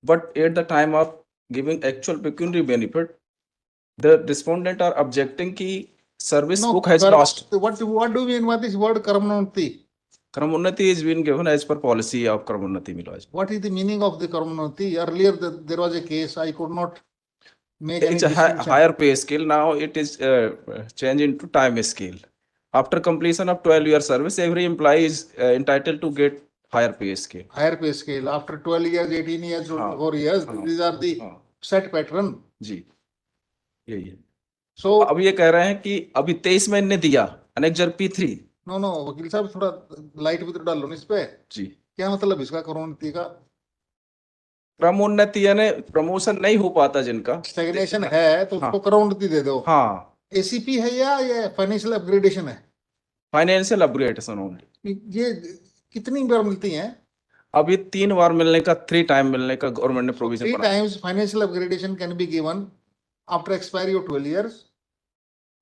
but at the time of giving actual pecuniary benefit, the respondent are objecting ki service book has lost. What do you mean by this word karmanoti? Karmunnati is been given as per policy of Karmunnati Milaj. What is the meaning of the karmanoti? Earlier there was a case, I could not make any It's a distinction. higher pay scale. Now it is changed into time scale. After completion of 12-year service, every employee is entitled to get higher pay scale. Higher pay scale. After 12 years, 18 years, हाँ, 4 years, हाँ, these are the हाँ, set pattern. जी यही है. So, अब ये कह रहे हैं कि अभी 23 में इनने दिया अनेक्जर P3. no, वकील साहब थोड़ा लाइट भी तो डालो ना इस पे. जी क्या मतलब इसका करोड़पति का? क्रमोन्नति यानी प्रमोशन नहीं हो पाता जिनका स्टैग्नेशन है तो उसको करोड़पति दे दो. हाँ, एसीपी है या ये फाइनेंशियल अपग्रेडेशन है? Financial upgradation only. ये कितनी बार मिलती हैं? अभी 3 बार मिलने का 3 टाइम मिलने का गवर्नमेंट ने प्रोविजन 3 बनाया. times financial upgradation can be given after expiry of 12 years.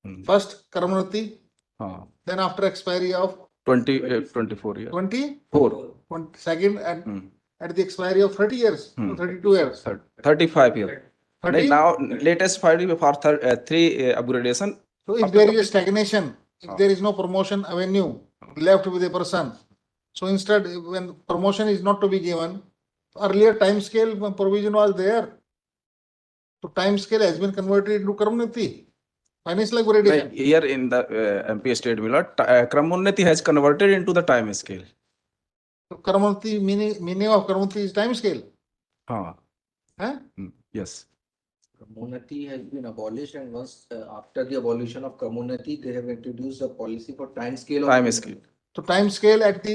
Hmm, First Karamurti, हाँ, then after expiry of 24 years. 20, second hmm, at the expiry of 30 years, Hmm. 32 years. 35 years. 30. Now latest filing for 3 upgradation. So if there is a stagnation, if there is no promotion avenue left with a person, so instead when promotion is not to be given, earlier time scale provision was there. So time scale has been converted into Karamurti. Financial upgradation. Here in the MP state Milad, Kramunnati has converted into the time scale. So Karamurti meaning of Karamurti is time scale. हाँ, Huh? yes. Community has been abolished, and once after the abolition of community, they have introduced a policy for time scale. of Time payment. scale. So time scale at the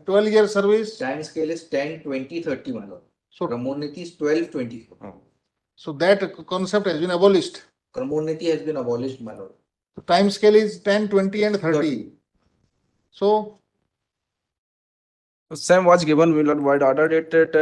12-year service. Time scale is 10, 20, 30, my lord. So Community is 12, 24. so that concept has been abolished. Community has been abolished, my lord. So time scale is 10, 20 and 30. So Same was given Milad wide order dated